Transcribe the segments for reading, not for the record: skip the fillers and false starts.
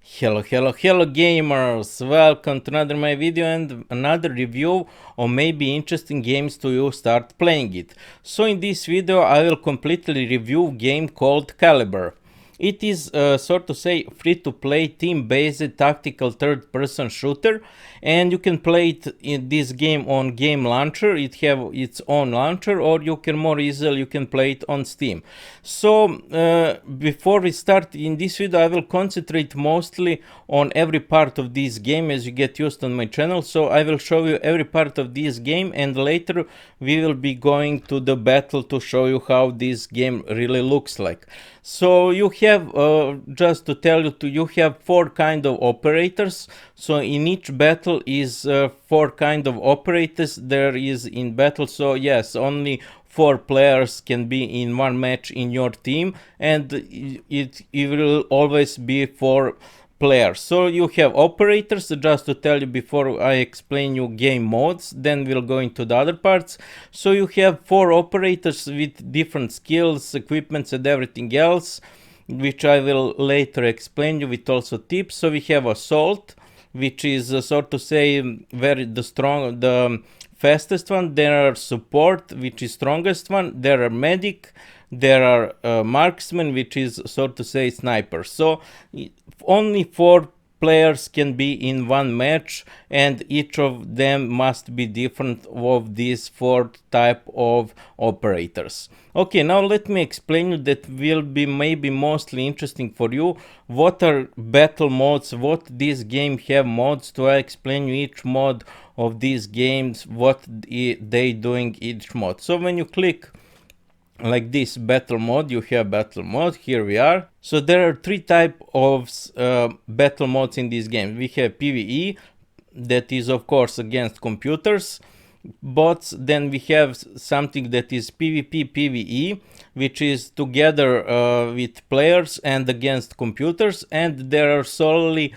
Hello gamers! Welcome to another my video and another review or maybe interesting games to you start playing it. So in this video I will completely review a game called Caliber. It is sort to say free-to-play team-based tactical third-person shooter, and you can play it in this game on Game Launcher. It have its own launcher, or you can more easily play it on Steam. So before we start in this video, I will concentrate mostly on every part of this game as you get used on my channel. So I will show you every part of this game, and later we will be going to the battle to show you how this game really looks like. So you have, just to tell you, you have four kind of operators. So in each battle is four kind of operators there is in battle. So yes, only 4 players can be in one match in your team, and it will always be 4 players. So you have operators, just to tell you before I explain you game modes, then we'll go into the other parts. So you have 4 operators with different skills, equipments and everything else, which I will later explain you with also tips. So we have Assault, which is sort to say the fastest one. There are Support, which is strongest one. There are Medic. There are Marksman, which is sort to say Sniper. So only 4 players can be in one match, and each of them must be different of these 4 type of operators. Okay, now let me explain you that will be maybe mostly interesting for you. What are battle modes, what this game have modes, to I explain you each mod of these games, what they doing each mod. So when you click like this battle mode, you have battle mode. Here we are. So there are 3 type of battle modes in this game. We have PvE, that is of course against computers, bots. Then we have something that is PvP PvE, which is together with players and against computers, and there are solely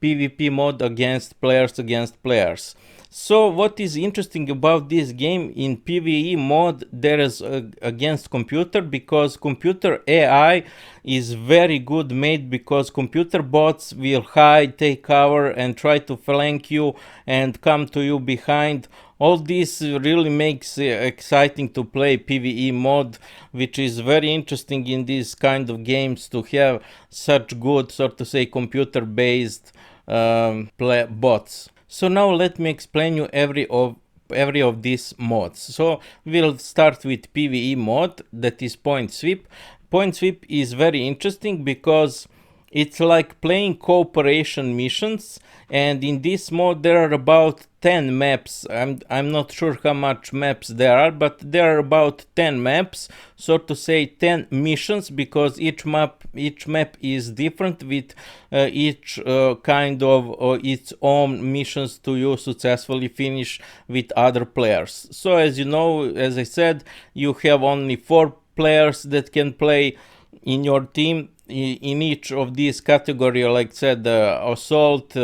PvP mode against players. So what is interesting about this game, in PvE mode there is against computer, because computer AI is very good made, because computer bots will hide, take cover and try to flank you and come to you behind. All this really makes exciting to play PvE mode, which is very interesting in these kind of games, to have such good, sort to say, computer based bots. So now let me explain you every of these mods. So we'll start with PvE mode, that is Point Sweep. Point Sweep is very interesting because it's like playing cooperation missions, and in this mode there are about 10 maps. I'm not sure how much maps there are, but there are about 10 maps, so to say 10 missions, because each map is different, with each kind of its own missions to you successfully finish with other players. So as you know, as I said, you have only 4 players that can play in your team in each of these categories. Like I said, Assault,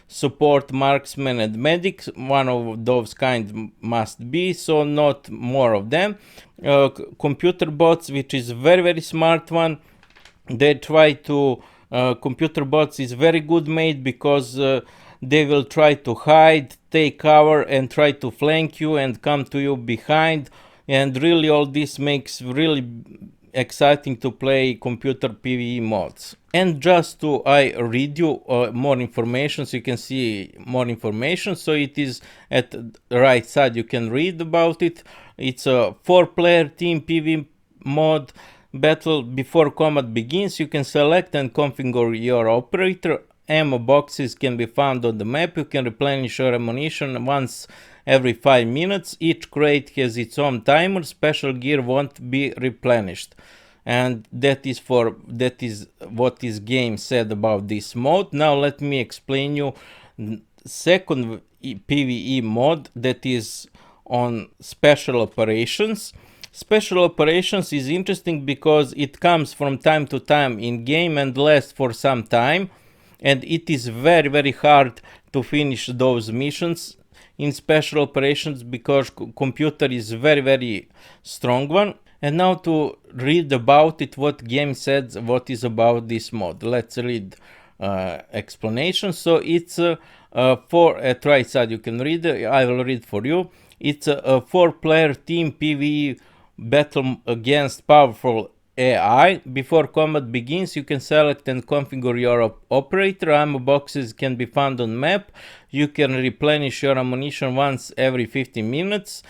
Support, Marksman and Medic. One of those kind must be, so not more of them. Computer bots, which is very smart one. They try to computer bots is very good made, because they will try to hide, take cover and try to flank you and come to you behind, and really all this makes really exciting to play computer PvE mods. And just to I read you more information, so you can see more information. So it is at the right side, you can read about it. It's a 4-player team PvE mod. Battle before combat begins, you can select and configure your operator. Ammo boxes can be found on the map. You can replenish your ammunition once every 5 minutes. Each crate has its own timer. Special gear won't be replenished. And that is what this game said about this mode. Now let me explain you second PvE mode, that is on Special Operations. Special Operations is interesting because it comes from time to time in game and lasts for some time, and it is very hard to finish those missions in Special Operations, because computer is very strong one. And now to read about it, what game says what is about this mod. Let's read explanation. So it's for at right side you can read. I will read for you. It's a 4-player team PvE battle against powerful AI. Before combat begins, you can select and configure your operator. Ammo boxes can be found on map. You can replenish your ammunition once every 15 minutes.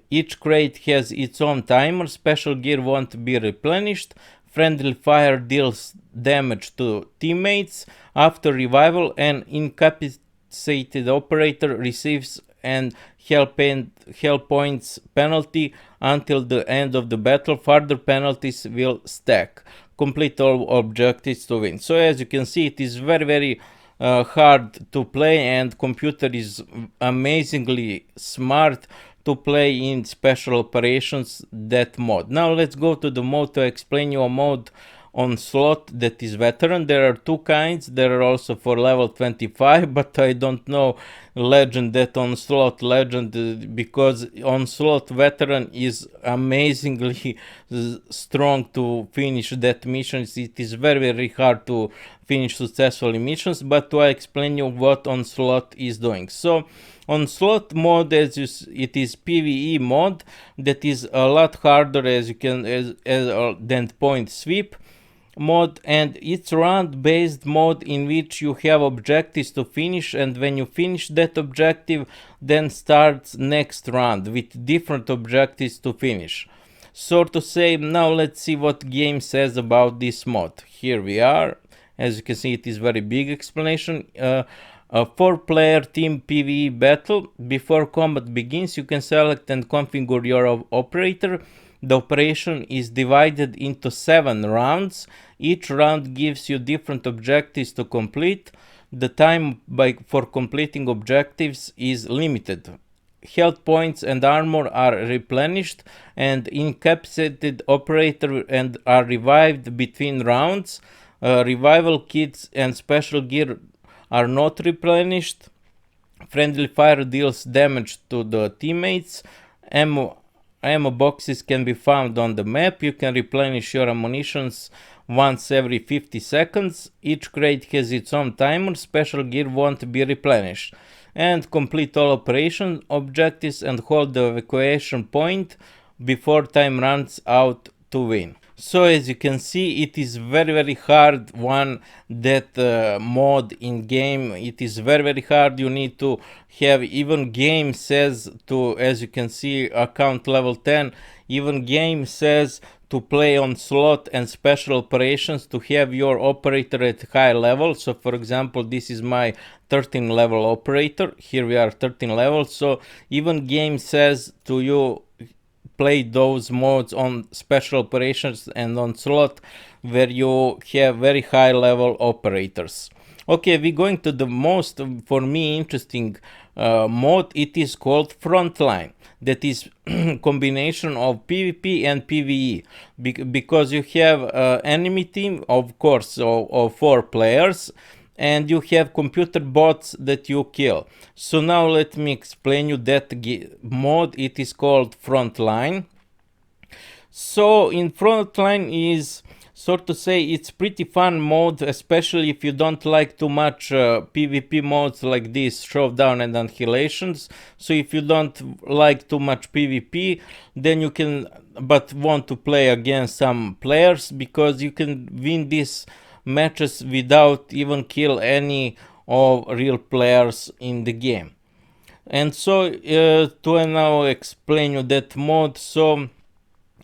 Each crate has its own timer. Special gear won't be replenished. Friendly fire deals damage to teammates. After revival, an incapacitated operator receives an health points penalty until the end of the battle. Further penalties will stack. Complete all objectives to win. So as you can see, it is very hard to play, and computer is amazingly smart to play in special operations that mode. Now let's go to the mode to explain you a mode Onslaught that is veteran. There are two kinds. There are also for level 25, but I don't know legend that Onslaught legend, because Onslaught veteran is amazingly strong to finish that missions. It is very hard to finish successfully missions, but to explain you what Onslaught is doing. So Onslaught mode, it is PvE mode that is a lot harder as you can than point sweep mode, and it's round based mode in which you have objectives to finish, and when you finish that objective then starts next round with different objectives to finish. So to say, now let's see what game says about this mode. Here we are. As you can see, it is very big explanation. A 4-player team PvE battle. Before combat begins, you can select and configure your operator. The operation is divided into 7 rounds. Each round gives you different objectives to complete. The time for completing objectives is limited. Health points and armor are replenished, and incapacitated operator and are revived between rounds. Revival kits and special gear are not replenished. Friendly fire deals damage to the teammates. Ammo boxes can be found on the map. You can replenish your ammunitions once every 50 seconds. Each crate has its own timer. Special gear won't be replenished. And complete all operation objectives and hold the evacuation point before time runs out to win. So as you can see, it is very hard one that mode in game. It is very hard. You need to have, even game says to, as you can see, account level 10, even game says to play Onslaught and special operations to have your operator at high level. So for example, this is my 13 level operator. Here we are 13 levels. So even game says to you play those modes on special operations and Onslaught where you have very high level operators. Okay, we're going to the most, for me, interesting mode. It is called Frontline. That is combination of PvP and PvE, because you have enemy team, of course, of 4 players, and you have computer bots that you kill. So now let me explain you that mode. It is called Frontline. So in Frontline is, so to say, it's pretty fun mode, especially if you don't like too much PvP modes like this, Showdown and Annihilations. So if you don't like too much PvP, then you can, but want to play against some players, because you can win these matches without even kill any of real players in the game. And so to now explain you that mode. So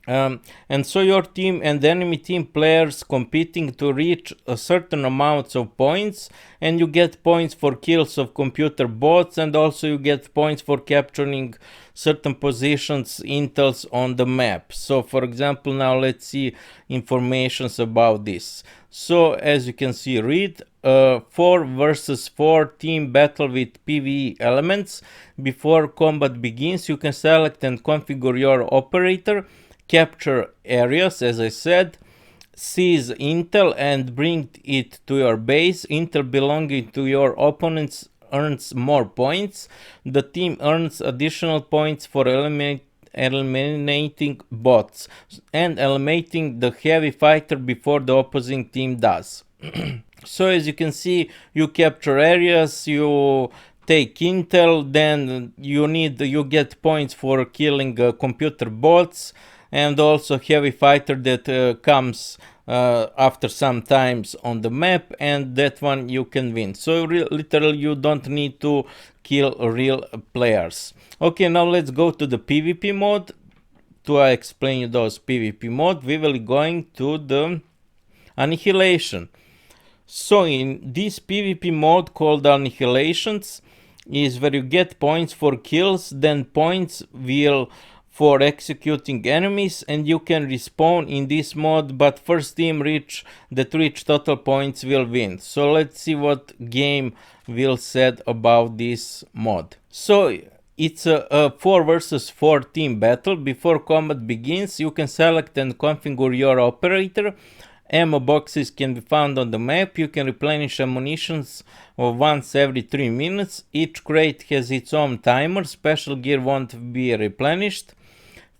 and so your team and enemy team players competing to reach a certain amount of points, and you get points for kills of computer bots, and also you get points for capturing certain positions, intels on the map. So for example, now let's see informations about this. So as you can see, read 4 versus 4 team battle with PvE elements. Before combat begins, you can select and configure your operator, capture areas, as I said, seize intel and bring it to your base. Intel belonging to your opponents earns more points. The team earns additional points for eliminating bots and eliminating the heavy fighter before the opposing team does. So as you can see, you capture areas, you take intel, then you get points for killing computer bots, and also heavy fighter that comes after some times on the map, and that one you can win. So literally you don't need to kill real players. Okay, now let's go to the PvP mode. To explain you those PvP mode, we will going to the Annihilation. So in this PvP mode called Annihilations is where you get points for kills, then points will for executing enemies, and you can respawn in this mode, but first team that reach total points will win. So let's see what game will said about this mod. So it's a 4 versus 4 team battle. Before combat begins, you can select and configure your operator. Ammo boxes can be found on the map. You can replenish ammunitions once every 3 minutes. Each crate has its own timer. Special gear won't be replenished.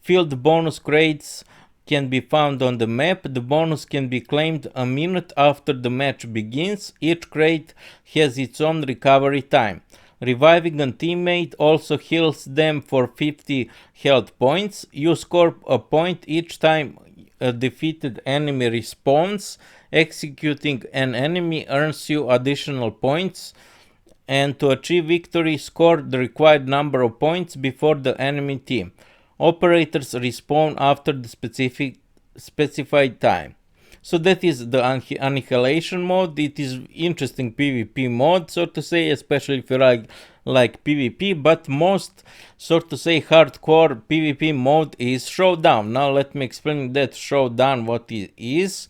Field bonus crates can be found on the map. The bonus can be claimed a minute after the match begins. Each crate has its own recovery time. Reviving a teammate also heals them for 50 health points. You score a point each time a defeated enemy respawns. Executing an enemy earns you additional points, and to achieve victory, score the required number of points before the enemy team. Operators respawn after the specified time. So that is the Annihilation mode. It is interesting PvP mode, so to say, especially if you like PvP, but most, so to say, hardcore PvP mode is Showdown. Now let me explain that Showdown what it is.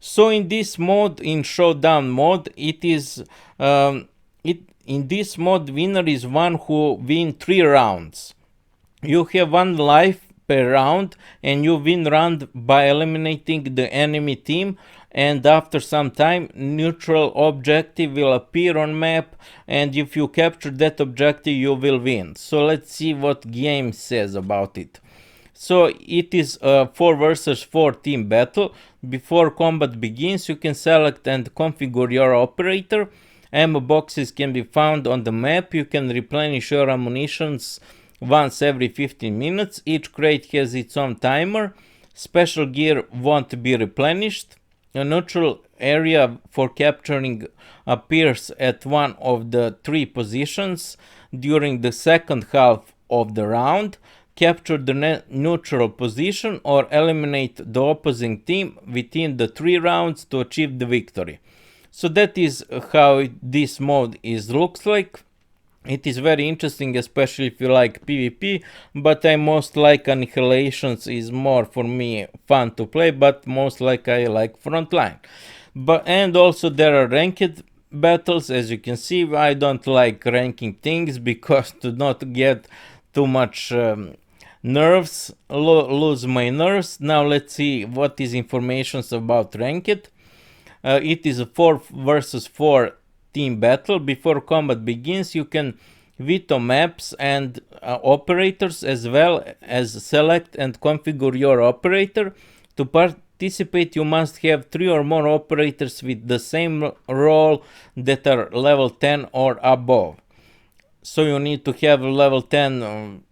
So in this mode, in Showdown mode, it is in this mode winner is one who win 3 rounds. You have 1 life per round, and you win round by eliminating the enemy team, and after some time neutral objective will appear on map, and if you capture that objective you will win. So let's see what game says about it. So it is a 4 versus 4 team battle. Before combat begins, you can select and configure your operator. Ammo boxes can be found on the map. You can replenish your ammunitions once every 15 minutes. Each crate has its own timer. Special gear won't be replenished. A neutral area for capturing appears at one of the 3 positions during the second half of the round. Capture the neutral position or eliminate the opposing team within the 3 rounds to achieve the victory. So that is how this mode looks like. It is very interesting, especially if you like PvP, but I most like Annihilations, is more for me fun to play, but most like I like Frontline. And also there are ranked battles. As you can see, I don't like ranking things because to not get too much nerves, lose my nerves. Now let's see what is information about ranked. It is a 4 versus 4 team battle. Before combat begins, you can veto maps and operators, as well as select and configure your operator. To participate, you must have 3 or more operators with the same role that are level 10 or above. So you need to have level 10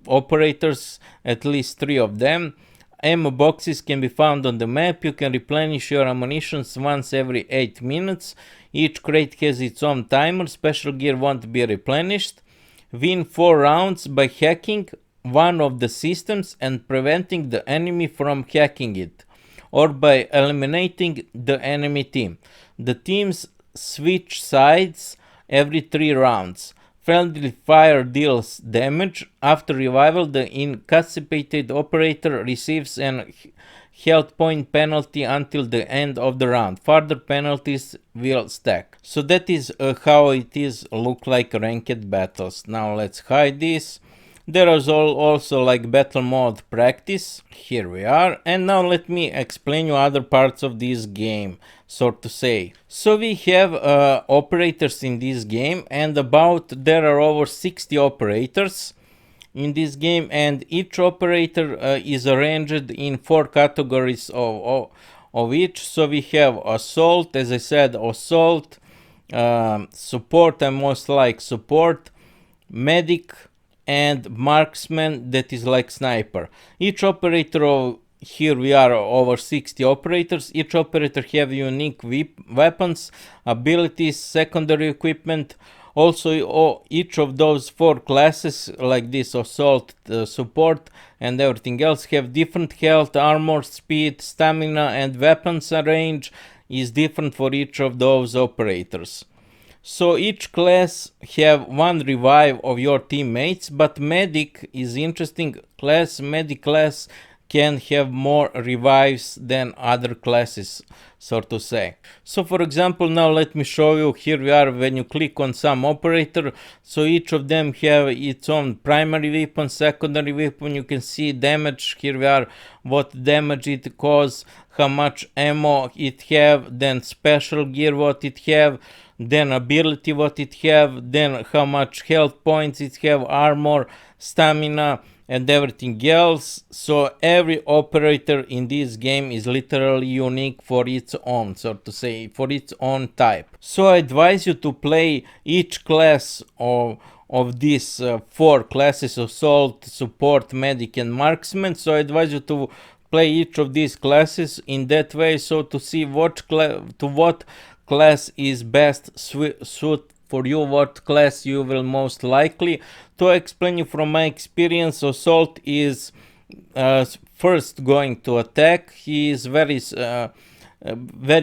operators, at least 3 of them. Ammo boxes can be found on the map. You can replenish your ammunitions once every 8 minutes. Each crate has its own timer. Special gear won't be replenished. Win 4 rounds by hacking one of the systems and preventing the enemy from hacking it, or by eliminating the enemy team. The teams switch sides every 3 rounds. Friendly fire deals damage. After revival, the incapacitated operator receives an health point penalty until the end of the round. Further penalties will stack. So that is how it look like ranked battles. Now let's hide this. There is also like battle mode practice. Here we are. And now let me explain you other parts of this game, so to say. So we have operators in this game, and there are over 60 operators in this game, and each operator is arranged in 4 categories of of each. So we have Assault, as I said, Assault, Support, I most like Support, Medic, and Marksman, that is like Sniper. Each operator of here we are over 60 operators. Each operator have unique weapons, abilities, secondary equipment. Also, each of those 4 classes, like this Assault, Support, and everything else, have different health, armor, speed, stamina, and weapons range is different for each of those operators. So each class have one revive of your teammates, but Medic is interesting class. Medic class can have more revives than other classes, so to say. So for example, now let me show you. Here we are when you click on some operator. So each of them have its own primary weapon, secondary weapon. You can see damage. Here we are, what damage it cause, how much ammo it have, then special gear what it have, then ability what it have, then how much health points it have, armor, stamina, and everything else. So every operator in this game is literally unique for its own, so to say, for its own type. So I advise you to play each class of these 4 classes: Assault, Support, Medic, and Marksman. So I advise you to play each of these classes in that way, so to see what class is best suit for you, what class you will most likely. To explain you from my experience, Assault is first going to attack. He is very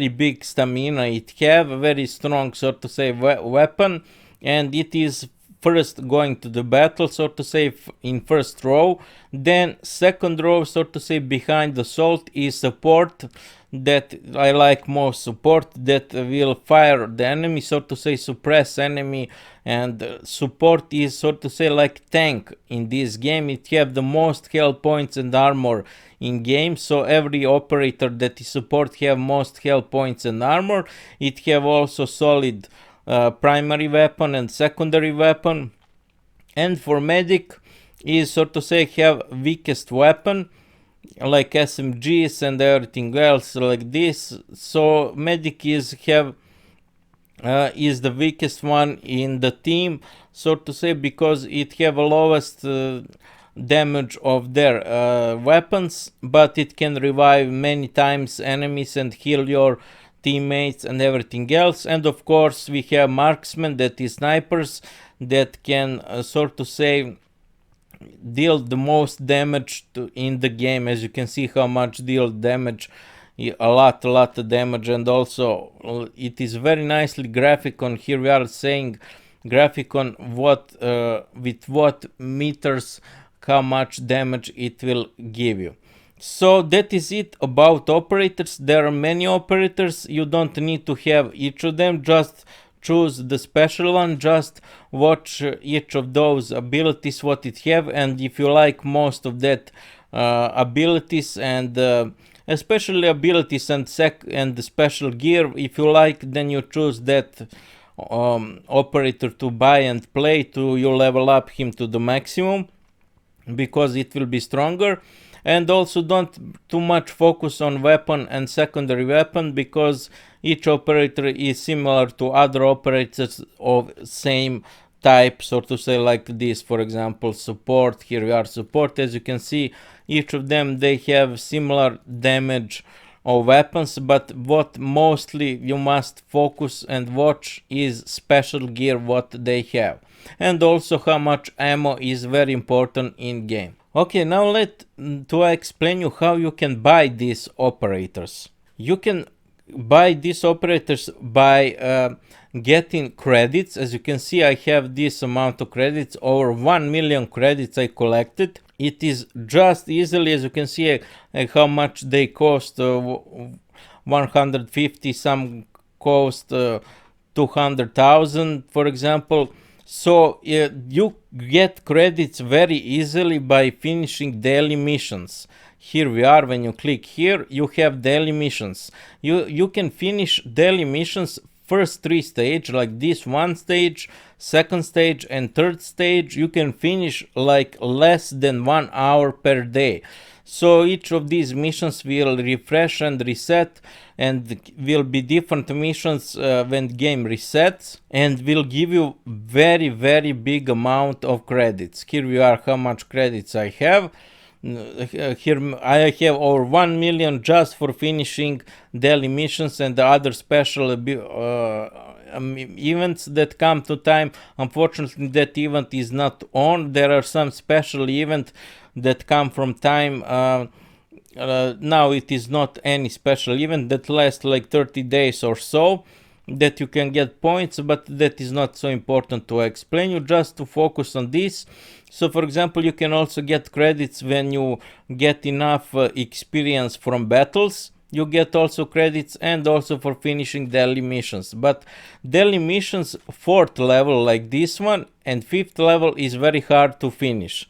big stamina. It have a very strong, so to say, weapon, and it is first going to the battle, so to say, in first row. Then second row, so to say, behind Assault is Support, that I like most. Support that will fire the enemy, so to say, suppress enemy. And Support is, so to say, like tank in this game. It have the most health points and armor in game. So every operator that is Support have most health points and armor. It have also solid primary weapon and secondary weapon. And for Medic is, so to say, have weakest weapon, like SMGs and everything else like this. So Medic is the weakest one in the team, so to say, because it have a lowest damage of their weapons, but it can revive many times enemies and heal your teammates and everything else. And of course we have Marksmen, that is snipers, that can so to say deal the most damage in the game. As you can see how much deal damage, a lot of damage. And also it is very nicely graphic on. Here we are saying graphic on what with what meters how much damage it will give you. So that is it about operators. There are many operators. You don't need to have each of them, just choose the special one, just watch each of those abilities what it have, and if you like most of that abilities and especially abilities and the special gear, if you like, then you choose that operator to buy and play to you level up him to the maximum, because it will be stronger. And also don't too much focus on weapon and secondary weapon, because each operator is similar to other operators of same type, so to say, like this. For example, Support, here we are Support. As you can see, each of them, they have similar damage of weapons, but what mostly you must focus and watch is special gear what they have, and also how much ammo is very important in game. Okay, now to explain you how you can buy these operators. You can buy these operators by getting credits. As you can see, I have this amount of credits, over 1 million credits I collected. It is just easily, as you can see, how much they cost, 150, some cost 200,000, for example. So you get credits very easily by finishing daily missions. Here we are, when you click here, you have daily missions. You can finish daily missions first 3 stage, like this one stage, second stage and third stage, you can finish like less than 1 hour per day. So each of these missions will refresh and reset, and will be different missions when game resets, and will give you very big amount of credits. Here we are how much credits I have. Here I have over 1 million just for finishing daily missions and the other special events that come to time. Unfortunately, that event is not on. There are some special events that come from time. Now it is not any special event that lasts like 30 days or so, that you can get points, but that is not so important to explain you, just to focus on this. So for example, you can also get credits when you get enough experience from battles. You get also credits, and also for finishing daily missions. But daily missions 4th level like this one and 5th level is very hard to finish.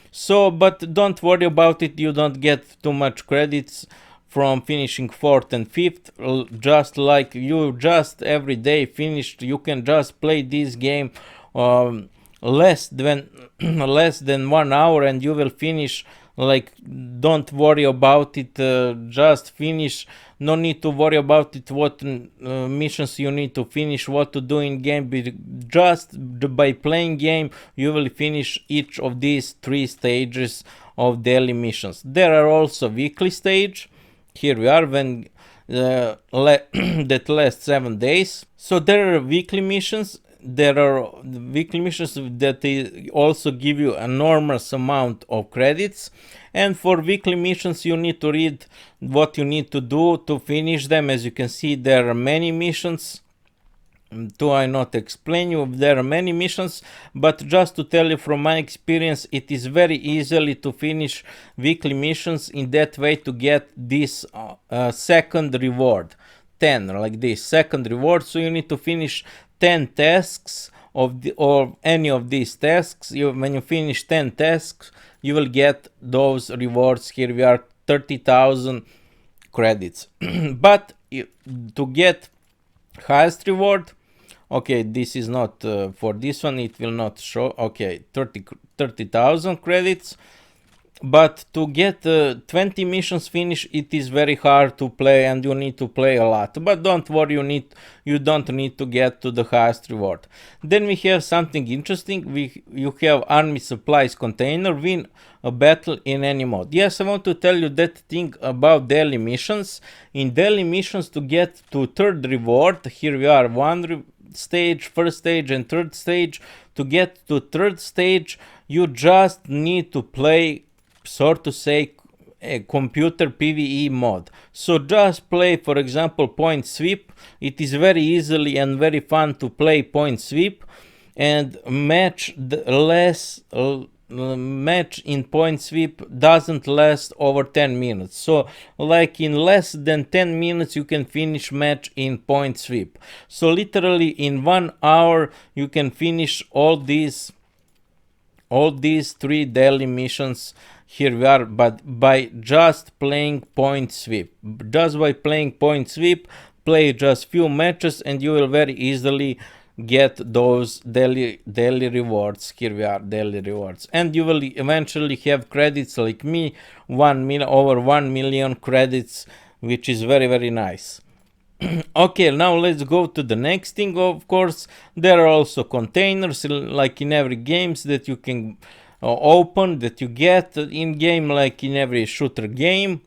So, but don't worry about it, you don't get too much credits from finishing 4th and 5th, just like you just every day finished, you can just play this game less than less than 1 hour and you will finish. Like, don't worry about it, just finish. No need to worry about it, what missions you need to finish, what to do in game. Just by playing game you will finish each of these 3 stages of daily missions. There are also weekly stage. Here we are, when that lasts 7 days. So there are weekly missions. There are weekly missions that also give you enormous amount of credits, and for weekly missions you need to read what you need to do to finish them. As you can see, there are many missions. Do I not explain you? There are many missions, but just to tell you from my experience, it is very easily to finish weekly missions in that way, to get this second reward, 10, like this second reward. So you need to finish 10 tasks or any of these tasks. When you finish 10 tasks, you will get those rewards. Here we are, 30,000 credits. But to get highest reward, okay, this is not for this one, it will not show. Okay, 30,000 credits. But to get 20 missions finished, it is very hard to play, and you need to play a lot. But don't worry, you don't need to get to the highest reward. Then we have something interesting. You have army supplies container, win a battle in any mode. Yes, I want to tell you that thing about daily missions. In daily missions, to get to third reward, here we are, stage, first stage and third stage. To get to third stage, you just need to play, so to say, a computer PvE mod. So just play, for example, point sweep. It is very easily and very fun to play point sweep, and match in point sweep doesn't last over 10 minutes. So like in less than 10 minutes you can finish match in point sweep. So literally in 1 hour you can finish all these 3 daily missions. Here we are, but by just playing point sweep. Just by playing point sweep, play just few matches and you will very easily get those daily rewards. Here we are, daily rewards, and you will eventually have credits like me, over 1 million credits, which is very nice. Okay, now let's go to the next thing. Of course, there are also containers, like in every games, that you can open, that you get in game, like in every shooter game.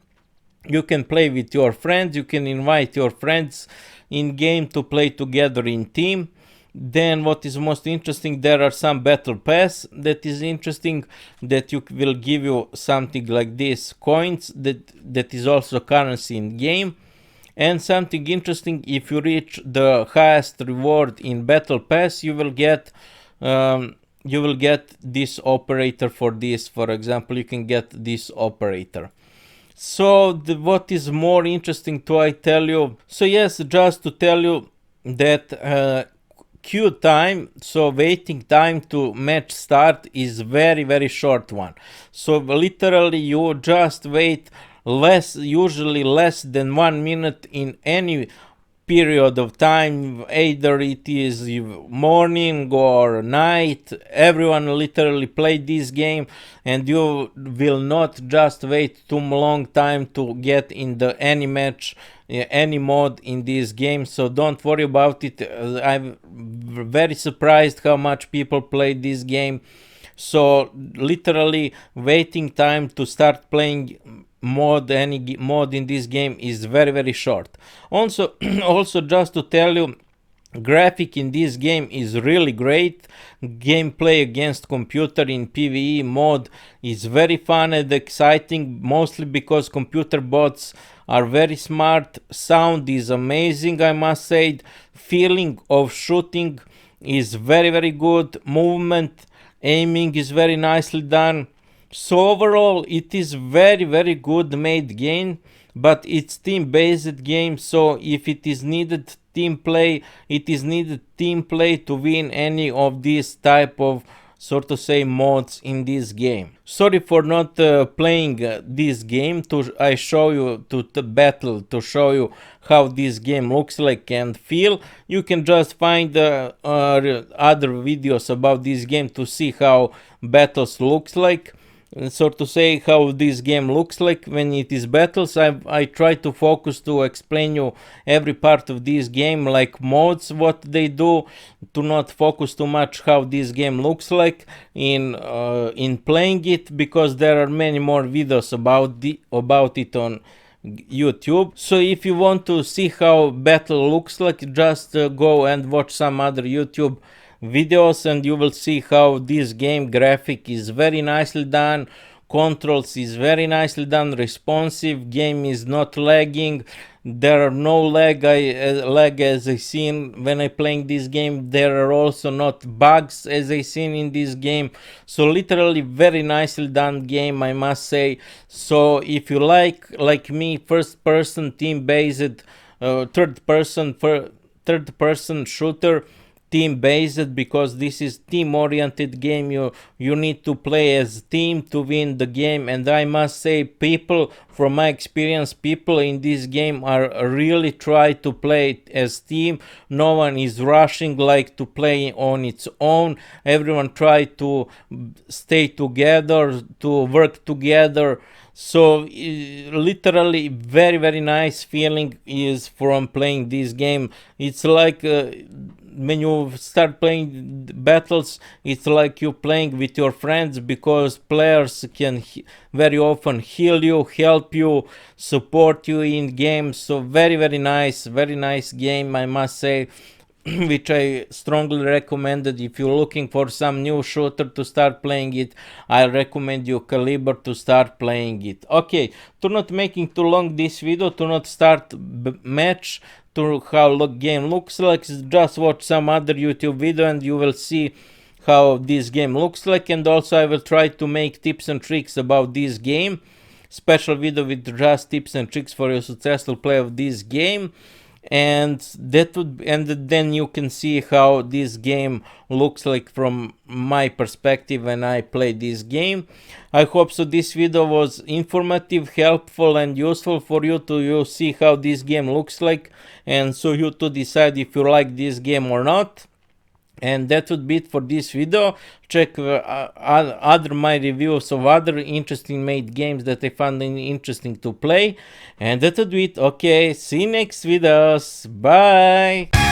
You can play with your friends, you can invite your friends in game to play together in team. Then what is most interesting, there are some battle pass that is interesting, that will give you something like this, coins, that is also currency in game. And something interesting, if you reach the highest reward in battle pass, you will get this operator for this. For example, you can get this operator. So what is more interesting to I tell you? So yes, just to tell you that queue time, so waiting time to match start, is very short one. So literally you just wait usually less than 1 minute in any period of time, either it is morning or night, everyone literally play this game, and you will not just wait too long time to get in the any match, any mode in this game. So don't worry about it. I'm very surprised how much people play this game. So literally waiting time to start playing any mod in this game is very short. Also also just to tell you, graphic in this game is really great. Gameplay against computer in PvE mode is very fun and exciting, mostly because computer bots are very smart. Sound is amazing, I must say. Feeling of shooting is very good. Movement, aiming is very nicely done. So overall it is very good made game, but it's team based game, so if it is needed team play, it is needed team play to win any of these type of, so to say, mods in this game. Sorry for not playing this game. I show you to the battle to show you how this game looks like and feel. You can just find other videos about this game to see how battles looks like. So to say, how this game looks like when it is battles. I try to focus to explain you every part of this game, like mods, what they do, to not focus too much how this game looks like in playing it, because there are many more videos about it on YouTube. So if you want to see how battle looks like, just go and watch some other YouTube videos and you will see how this game graphic is very nicely done, controls is very nicely done, responsive, game is not lagging, there are no lag as I seen when I playing this game. There are also not bugs as I seen in this game. So literally very nicely done game, I must say. So if you like me, first person team based, third person shooter, team based, because this is team oriented game, you need to play as team to win the game. And I must say, people, from my experience, people in this game are really try to play as team. No one is rushing like to play on its own. Everyone try to stay together, to work together. So literally very nice feeling is from playing this game. It's like when you start playing battles, it's like you playing with your friends, because players can very often heal you, help you, support you in games. So very nice game, I must say, which I strongly recommended. If you're looking for some new shooter to start playing it, I recommend you Caliber to start playing it. Okay, to not making too long this video, to not start match, to how game looks like, just watch some other YouTube video and you will see how this game looks like. And also I will try to make tips and tricks about this game, special video with just tips and tricks for your successful play of this game. And then you can see how this game looks like from my perspective when I play this game. I hope so this video was informative, helpful and useful for you to see how this game looks like, and so you to decide if you like this game or not. And that would be it for this video. Check other my reviews of other interesting made games that I found interesting to play. And that would be it. Okay, see you next videos. Bye.